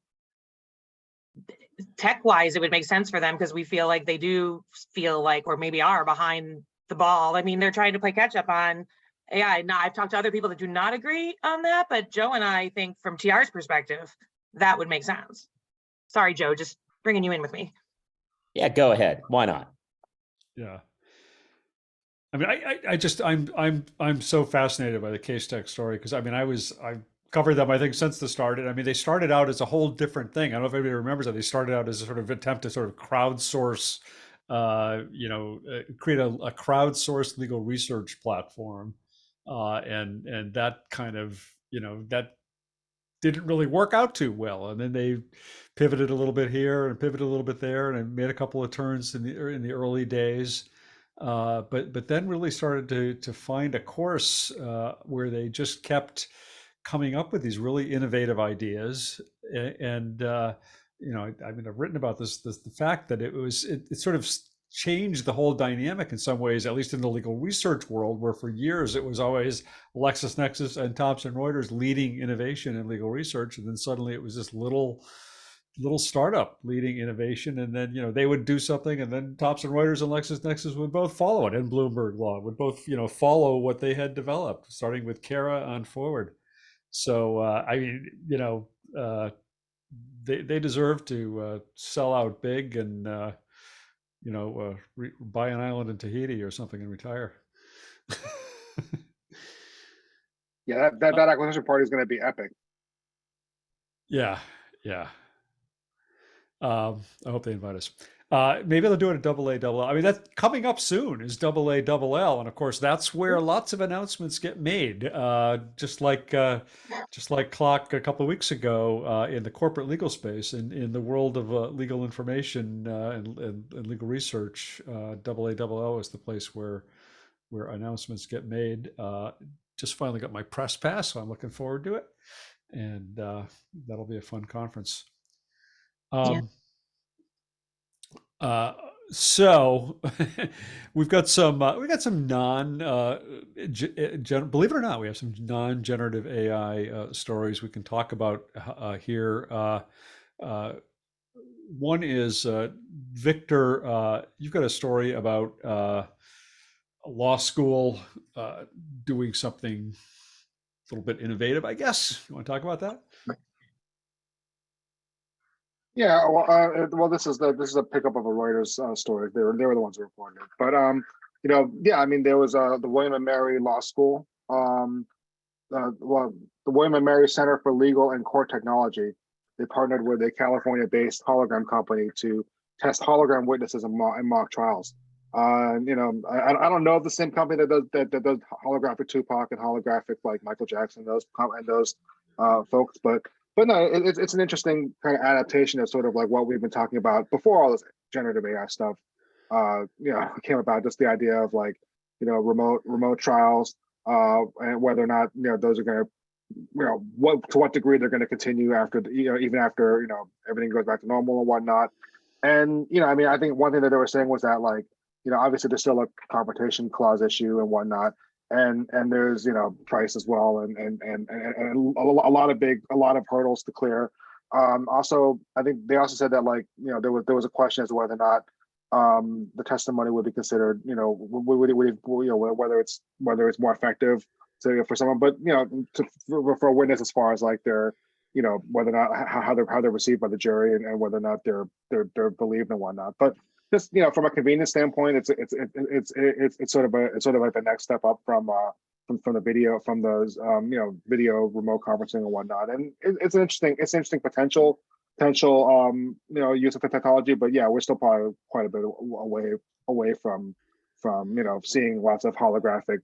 tech-wise, it would make sense for them because we feel like they do feel like, or maybe are behind the ball. I mean, they're trying to play catch-up on AI. Now, I've talked to other people that do not agree on that, but Joe and I think from TR's perspective, that would make sense. Sorry, Joe, just bringing you in with me. Yeah, go ahead. Why not? Yeah. I mean, I'm so fascinated by the Casetext story because I mean, I covered them, I think, since the start. And I mean, they started out as a whole different thing. I don't know if anybody remembers that. They started out as a sort of attempt to sort of crowdsource, create a crowdsourced legal research platform. And that kind of, that didn't really work out too well. And then they pivoted a little bit here and pivoted a little bit there, and I made a couple of turns in the early days. But then really started to find a course where they just kept coming up with these really innovative ideas. And I mean, I've written about this the fact that it sort of changed the whole dynamic in some ways, at least in the legal research world, where for years it was always LexisNexis and Thomson Reuters leading innovation in legal research, and then suddenly it was this little startup leading innovation, and then they would do something, and then Thomson Reuters and LexisNexis would both follow it, and Bloomberg Law would both follow what they had developed, starting with Kara on forward. So I mean, they deserve to sell out big and buy an island in Tahiti or something and retire. Yeah, that acquisition party is going to be epic. Yeah, yeah. I hope they invite us. Maybe they'll do it at AA, double L. I mean, that's coming up soon is AA, double L, and of course that's where lots of announcements get made. Just like Clock a couple of weeks ago in the corporate legal space, in the world of legal information and legal research, AA, double L is the place where announcements get made. Just finally got my press pass, so I'm looking forward to it, and that'll be a fun conference. So we've got some non believe it or not, we have some non-generative AI stories we can talk about here. One is Victor, you've got a story about a law school doing something a little bit innovative, I guess. You want to talk about that? Yeah, well, this is a pickup of a Reuters story. They were the ones who reported it. But yeah, I mean, there was the William and Mary Law School. The William and Mary Center for Legal and Court Technology. They partnered with a California-based hologram company to test hologram witnesses in mock trials. I don't know if the same company that does holographic Tupac and holographic like Michael Jackson, those folks, but no, it's an interesting kind of adaptation of sort of like what we've been talking about before all this generative AI stuff. Came about, just the idea of like, remote trials, and whether or not those are going to, to what degree they're going to continue after even after everything goes back to normal and whatnot. And I mean, I think one thing that they were saying was that like obviously there's still a confrontation clause issue and whatnot. And there's price as well, and a lot of hurdles to clear. Also, I think they also said that like there was a question as to whether or not the testimony would be considered whether it's more effective for someone, but for a witness as far as like their whether or not how they're received by the jury and whether or not they're believed and whatnot. But just from a convenience standpoint, it's sort of like the next step up from the video, from those video remote conferencing and whatnot. And it's interesting potential use of the technology. But yeah, we're still probably quite a bit away from seeing lots of holographic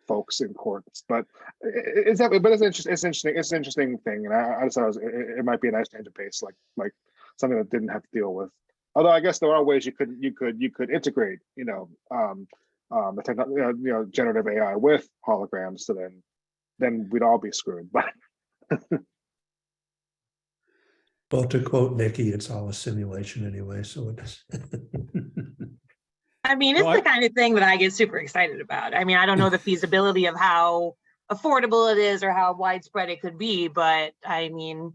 folks in courts. But it's interesting. It's an interesting thing, and I just thought it might be a nice change of pace, like something that didn't have to deal with. Although I guess there are ways you could integrate, the generative AI with holograms. So then we'd all be screwed. But well, to quote Niki, it's all a simulation anyway. So it is. I mean, it's the kind of thing that I get super excited about. I mean, I don't know the feasibility of how affordable it is or how widespread it could be, but I mean,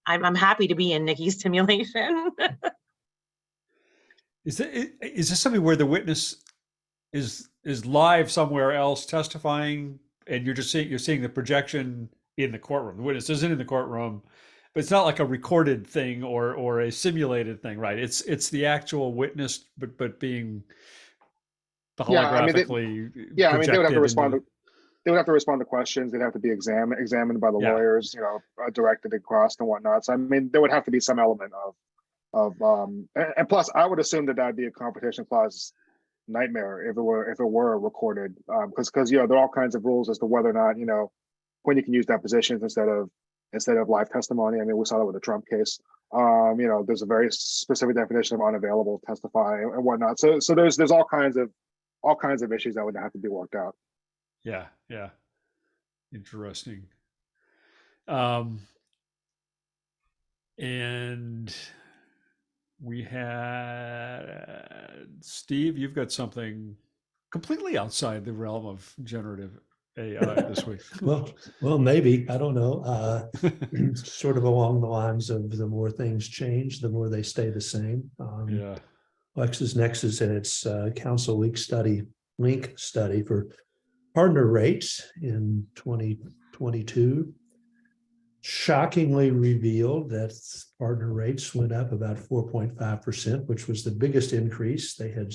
I'm happy to be in Niki's simulation. Is this something where the witness is live somewhere else testifying, and you're seeing the projection in the courtroom? The witness isn't in the courtroom, but it's not like a recorded thing or a simulated thing, right? It's the actual witness, but being holographically they would have to respond to. They would have to respond to questions. They'd have to be examined by the lawyers, directed and crossed and whatnot. So I mean, there would have to be some element and plus I would assume that would be a confrontation clause nightmare if it were recorded, because there are all kinds of rules as to whether or not when you can use depositions instead of live testimony. I mean, we saw that with the Trump case. There's a very specific definition of unavailable to testify and whatnot. So there's all kinds of issues that would have to be worked out. Yeah. Interesting. And we had Steve, you've got something completely outside the realm of generative AI this week. well, maybe, I don't know. Sort of along the lines of the more things change, the more they stay the same. Yeah. LexisNexis and its Council Link study for partner rates in 2020 2022 shockingly revealed that partner rates went up about 4.5%, which was the biggest increase they had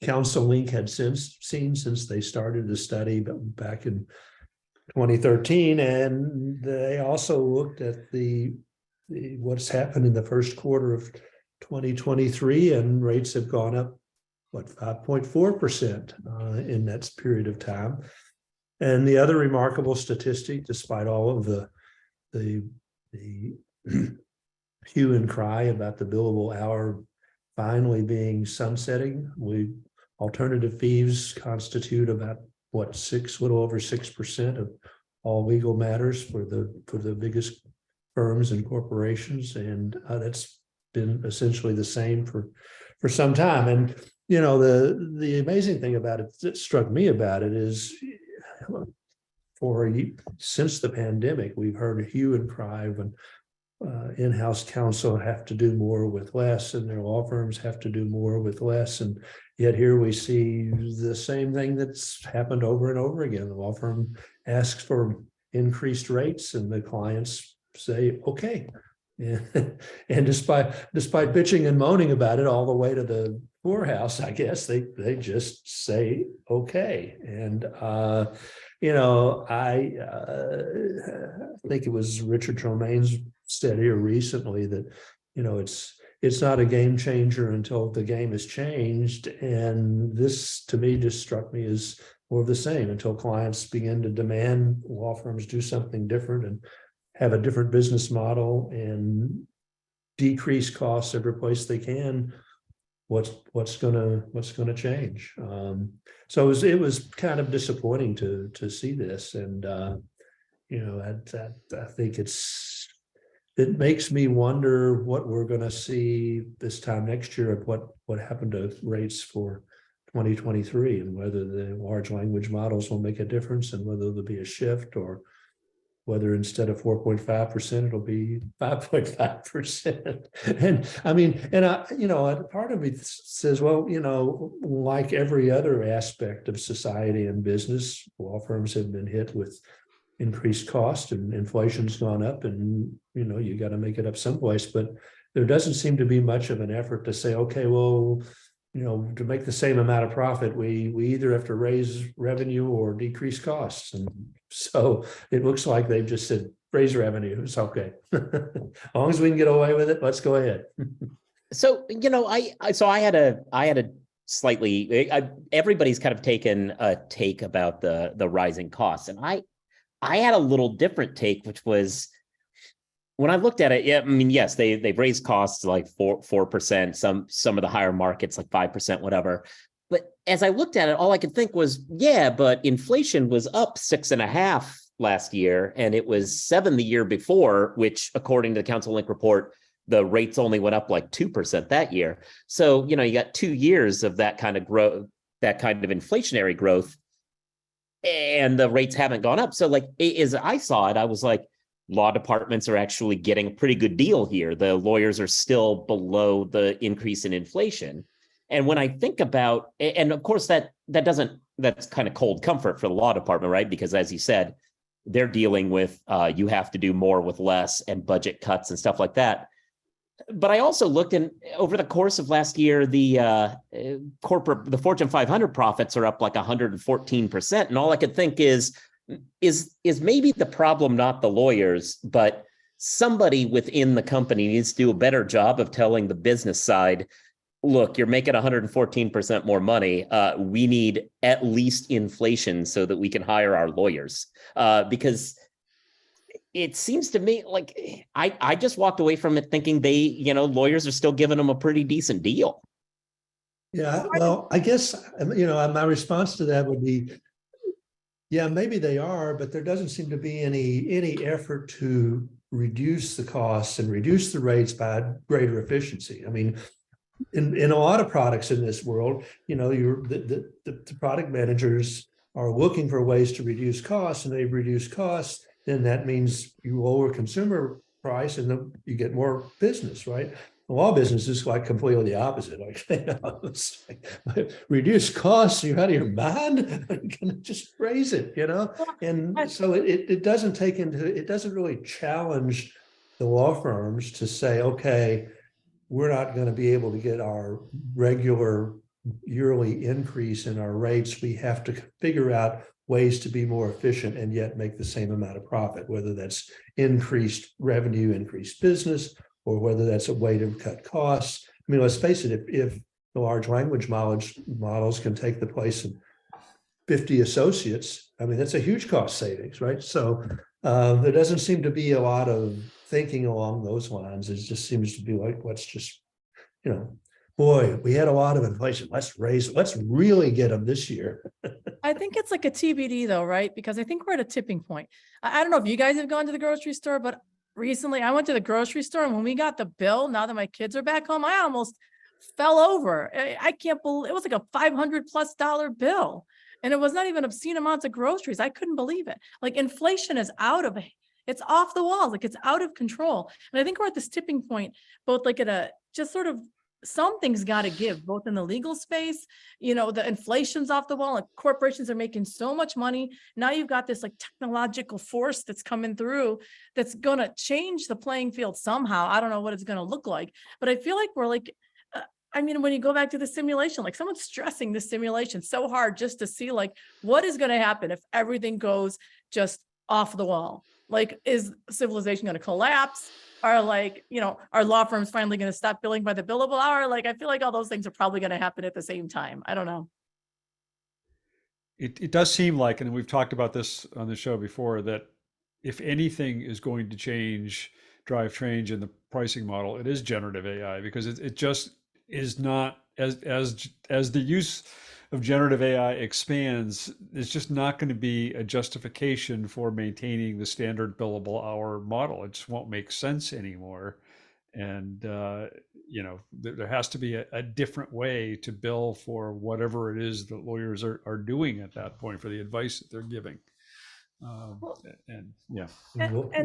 Council Link had seen since they started the study back in 2013. And they also looked at what's happened in the first quarter of 2023, and rates have gone up, 5.4% in that period of time. And the other remarkable statistic, despite all of the hue and cry about the billable hour finally being sunsetting, alternative fees constitute about little over 6% of all legal matters for the biggest firms and corporations, and that's been essentially the same for some time. And the amazing thing about it that struck me about it is, since the pandemic, we've heard a hue and cry when in-house counsel have to do more with less, and their law firms have to do more with less. And yet here we see the same thing that's happened over and over again. The law firm asks for increased rates, and the clients say, okay. And despite bitching and moaning about it all the way to the poorhouse, I guess they just say okay. And I think it was Richard Tromaine's said here recently that it's not a game changer until the game is changed. And this, to me, just struck me as more of the same. Until clients begin to demand law firms do something different and have a different business model and decrease costs every place they can, what's gonna change. So it was kind of disappointing to see this, and I think it makes me wonder what we're going to see this time next year of what happened to rates for 2023, and whether the large language models will make a difference, and whether there'll be a shift, or whether instead of 4.5%, it'll be 5.5%. And I mean, part of me says, well, like every other aspect of society and business, law firms have been hit with increased cost, and inflation's gone up, and you got to make it up someplace. But there doesn't seem to be much of an effort to say, okay, well, to make the same amount of profit, we either have to raise revenue or decrease costs. And so it looks like they've just said, raise revenue. It's okay. As long as we can get away with it, let's go ahead. So, I had a slightly, everybody's kind of taken a take about the rising costs. And I had a little different take, which was, when I looked at it, yeah, I mean, yes, they've raised costs like 4%, some of the higher markets like 5%, whatever. But as I looked at it, all I could think was, yeah, but inflation was up 6.5% last year, and it was 7% the year before, which according to the Council Link report, the rates only went up like 2% that year. So, you got 2 years of that kind of growth, that kind of inflationary growth, and the rates haven't gone up. So like, as I saw it, I was like, law departments are actually getting a pretty good deal here. The lawyers are still below the increase in inflation. And when I think about, and of course that's kind of cold comfort for the law department, right? Because as you said, they're dealing with, you have to do more with less, and budget cuts and stuff like that. But I also looked, and over the course of last year, the Fortune 500 profits are up like 114%. And all I could think is maybe the problem not the lawyers, but somebody within the company needs to do a better job of telling the business side, look, you're making 114% more money. We need at least inflation so that we can hire our lawyers. Because it seems to me like I just walked away from it thinking lawyers are still giving them a pretty decent deal. Yeah, well, I guess, my response to that would be, yeah, maybe they are, but there doesn't seem to be any effort to reduce the costs and reduce the rates by greater efficiency. I mean, in a lot of products in this world, the product managers are looking for ways to reduce costs, and they've reduced costs, then that means you lower consumer price and then you get more business, right? The law business is like completely the opposite. Like, it's like, reduce costs. You're out of your mind. I'm gonna just raise it, And so it doesn't it doesn't really challenge the law firms to say, okay, we're not going to be able to get our regular yearly increase in our rates. We have to figure out ways to be more efficient and yet make the same amount of profit, whether that's increased revenue, increased business, or whether that's a way to cut costs. I mean, let's face it, if the large language models can take the place of 50 associates, I mean, that's a huge cost savings, right? So there doesn't seem to be a lot of thinking along those lines. It just seems to be like, let's just, boy, we had a lot of inflation. Let's really get them this year. I think it's like a TBD though, right? Because I think we're at a tipping point. I don't know if you guys have gone to the grocery store, but recently I went to the grocery store, and when we got the bill, now that my kids are back home, I almost fell over. I can't believe it was like a $500+ bill. And it was not even obscene amounts of groceries. I couldn't believe it. Like, inflation is it's off the walls. Like, it's out of control. And I think we're at this tipping point, both like just sort of, something's got to give, both in the legal space, the inflation's off the wall, and corporations are making so much money. Now you've got this like technological force that's coming through that's going to change the playing field somehow. I don't know what it's going to look like, but I feel like we're like, when you go back to the simulation, like someone's stressing the simulation so hard just to see like what is going to happen if everything goes just off the wall. Like, is civilization going to collapse? Are are law firms finally going to stop billing by the billable hour? Like, I feel like all those things are probably going to happen at the same time. I don't know. It does seem like, and we've talked about this on the show before, that if anything is going to drive change in the pricing model, it is generative AI, because it just is not, as the use of generative AI expands, it's just not going to be a justification for maintaining the standard billable hour model. It just won't make sense anymore. And there has to be a different way to bill for whatever it is that lawyers are doing at that point, for the advice that they're giving.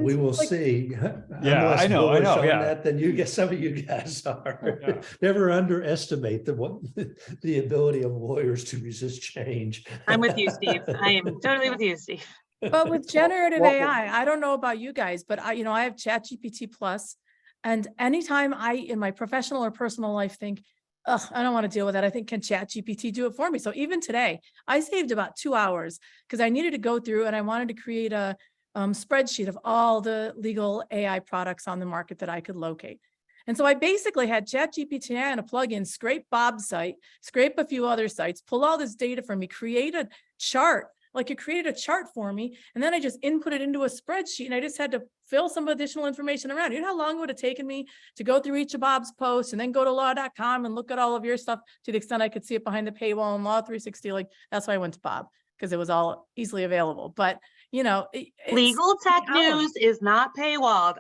We will see. Yeah, I know. Yeah, that than you guys. Some of you guys are. Yeah. Never underestimate the ability of lawyers to resist change. I'm with you, Steve. I am totally with you, Steve. But with generative AI, I don't know about you guys, but I have ChatGPT Plus, and anytime I, in my professional or personal life, think, ugh, I don't want to deal with that, I think, can ChatGPT do it for me? So even today, I saved about 2 hours because I needed to go through and I wanted to create a spreadsheet of all the legal AI products on the market that I could locate. And so I basically had ChatGPT and a plugin scrape Bob's site, scrape a few other sites, pull all this data for me, create a chart. Like, it created a chart for me, and then I just input it into a spreadsheet, and I just had to fill some additional information around. You know how long it would have taken me to go through each of Bob's posts and then go to law.com and look at all of your stuff to the extent I could see it behind the paywall and Law 360. Like, that's why I went to Bob, because it was all easily available. But legal tech news is not paywalled.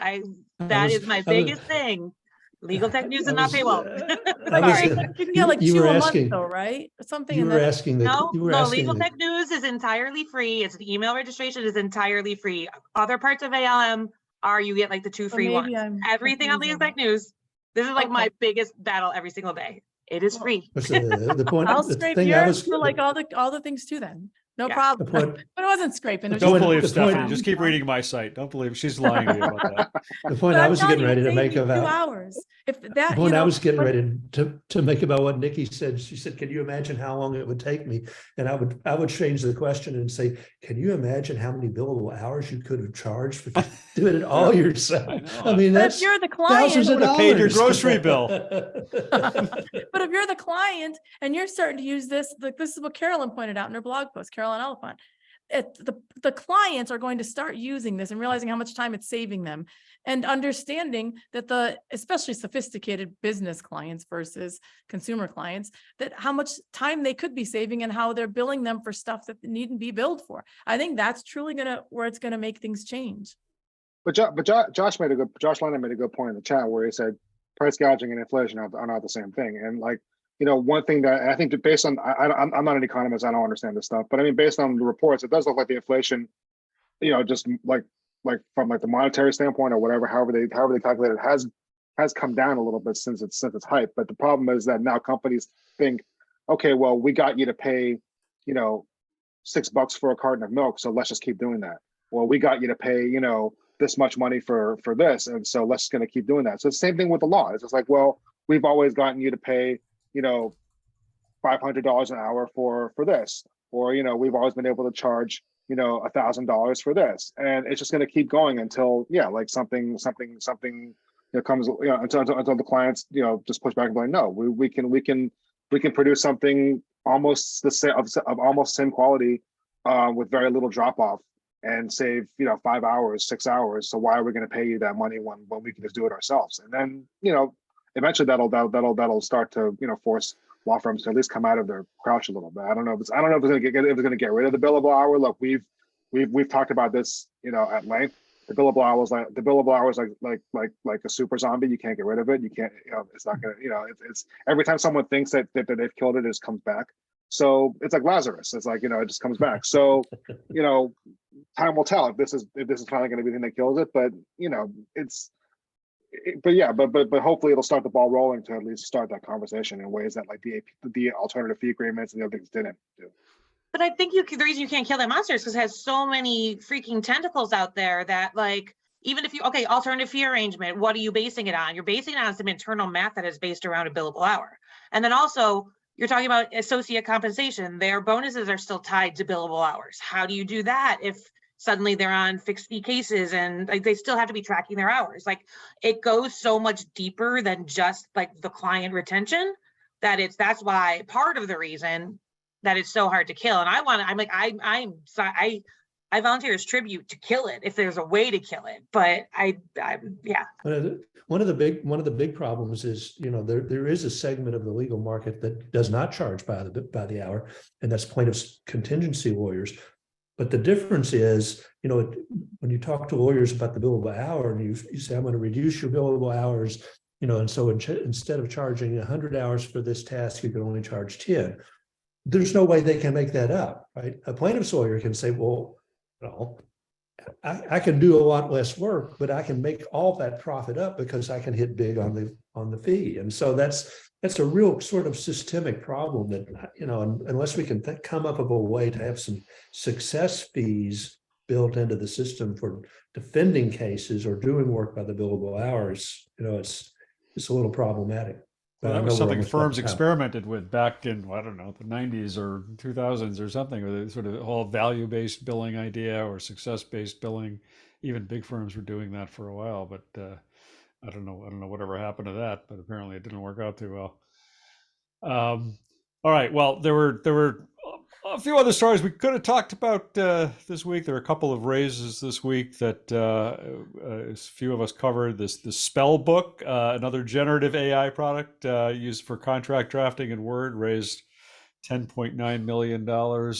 That is my biggest thing. Legal tech news is not paywalled. You can get like 2 a month though, right? Something. No, legal tech news is entirely free. It's an email registration is entirely free. Other parts of ALM you get like the 2 free ones. Everything on legal tech news. This is like my biggest battle every single day. It is free. The point. I'll scrape yours for like all the things too then. No problem. But it wasn't scraping. Don't believe Stephanie. Just keep reading my site. Don't believe she's lying to you about that. The point I was getting ready to make about 2 hours. If that, the point I was getting ready to make about what Niki said. She said, "Can you imagine how long it would take me?" And I would change the question and say, "Can you imagine how many billable hours you could have charged for doing it all yourself?" I mean, that's if you're the client, thousands of dollars. Paid your grocery bill. But if you're the client and you're starting to use this, this is what Carolyn pointed out in her blog post, Carolyn Oliphant. The clients are going to start using this and realizing how much time it's saving them, and understanding that especially sophisticated business clients versus consumer clients, that how much time they could be saving and how they're billing them for stuff that needn't be billed for. I think that's truly where it's gonna make things change. But Josh Lerner made a good point in the chat where he said price gouging and inflation are not the same thing. And like, one thing that I think, based on, I'm not an economist, I don't understand this stuff, but I mean, based on the reports, it does look like the inflation, just like from like the monetary standpoint or whatever, however they calculate it, has come down a little bit since it's hype. But the problem is that now companies think, okay, well, we got you to pay, you know, $6 for a carton of milk, so let's just keep doing that. Well, we got you to pay, you know, this much money for this, and so let's gonna keep doing that. So it's the same thing with the law. It's just like, well, we've always gotten you to pay, you know, $500 an hour for this, or, you know, we've always been able to charge, you know, $1,000 for this, and it's just going to keep going until, yeah, like something you know, comes, you know, until the clients, you know, just push back and be like, no, we can produce something almost the same of almost same quality with very little drop off and save, you know, 5 hours, 6 hours. So why are we going to pay you that money when we can just do it ourselves? And then, you know, eventually that'll start to, you know, force law firms to at least come out of their crouch a little bit. I don't know if it's going to get rid of the billable hour. Look, we've talked about this, you know, at length. The billable hours like a super zombie. You can't get rid of it. You can't, you know, it's not gonna, you know, it's every time someone thinks that they've killed it, it just comes back. So it's like Lazarus. It's like, you know, it just comes back. So, you know, time will tell if this is finally going to be the thing that kills it. But, you know, but hopefully it'll start the ball rolling to at least start that conversation in ways that like the alternative fee agreements and the other things didn't do. But I think the reason you can't kill that monster is because it has so many freaking tentacles out there that, like, even if alternative fee arrangement, what are you basing it on? You're basing it on some internal math that is based around a billable hour. And then also you're talking about associate compensation. Their bonuses are still tied to billable hours. How do you do that if suddenly they're on fixed fee cases and like they still have to be tracking their hours? Like, it goes so much deeper than just like the client retention that's why part of the reason that it's so hard to kill. And I volunteer as tribute to kill it if there's a way to kill it. But yeah. One of the big problems is, you know, there is a segment of the legal market that does not charge by the hour, and that's plaintiffs' contingency lawyers. But the difference is, you know, when you talk to lawyers about the billable hour and you say, I'm going to reduce your billable hours, you know, and so instead of charging 100 hours for this task, you can only charge 10. There's no way they can make that up, right? A plaintiff's lawyer can say, well, no, I can do a lot less work, but I can make all that profit up because I can hit big on the fee. And so that's a real sort of systemic problem that, you know, unless we can come up with a way to have some success fees built into the system for defending cases or doing work by the billable hours, you know, it's a little problematic. Well, But that I was know we're something almost firms out of time. experimented with back in, I don't know, the 90s or 2000s or something, with a sort of whole value-based billing idea or success-based billing. Even big firms were doing that for a while, but I don't know whatever happened to that, but apparently it didn't work out too well. All right, well, there were a few other stories we could have talked about this week. There are a couple of raises this week that a few of us covered. The Spell Book, another generative AI product used for contract drafting in Word, raised $10.9 million.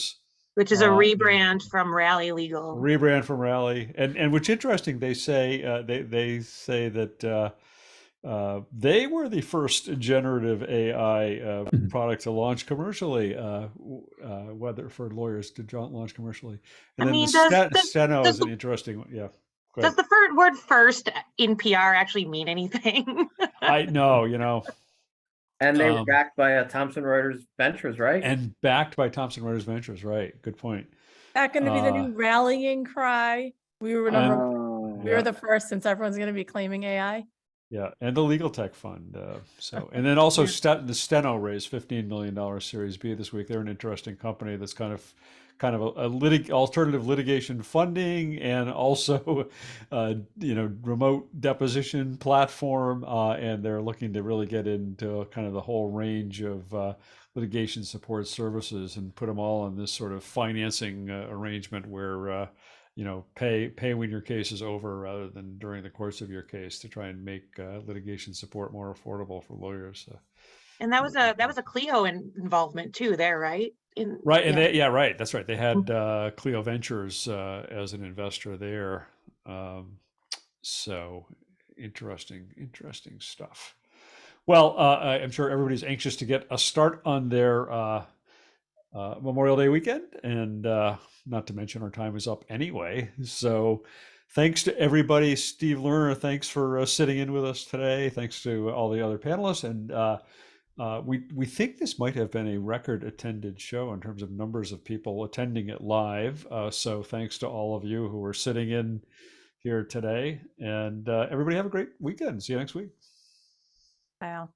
Which is a rebrand from Rally Legal. Rebrand from Rally, and which interesting. They say they say that they were the first generative AI product to launch commercially, whether for lawyers to launch commercially. And then Steno is an interesting one. Yeah. Does the word first in PR actually mean anything? I know, you know. And they were backed by Thomson Reuters Ventures, right? And backed by Thomson Reuters Ventures, right? Good point. That going to be the new rallying cry? We were the first, since everyone's going to be claiming AI. Yeah, and the Legal Tech Fund. And then also the Steno raised $15 million Series B this week. They're an interesting company that's kind of a alternative litigation funding and also, remote deposition platform. And they're looking to really get into kind of the whole range of litigation support services and put them all in this sort of financing arrangement where pay when your case is over rather than during the course of your case, to try and make litigation support more affordable for lawyers. And that was a Clio involvement too there, right? Right. And right. That's right. They had Clio Ventures as an investor there. So interesting stuff. Well, I'm sure everybody's anxious to get a start on their Memorial Day weekend, and not to mention our time is up anyway. So Thanks to everybody. Steve Lerner, thanks for sitting in with us today. Thanks to all the other panelists. And we think this might have been a record attended show in terms of numbers of people attending it live. So thanks to all of you who are sitting in here today. And everybody have a great weekend. See you next week. Wow.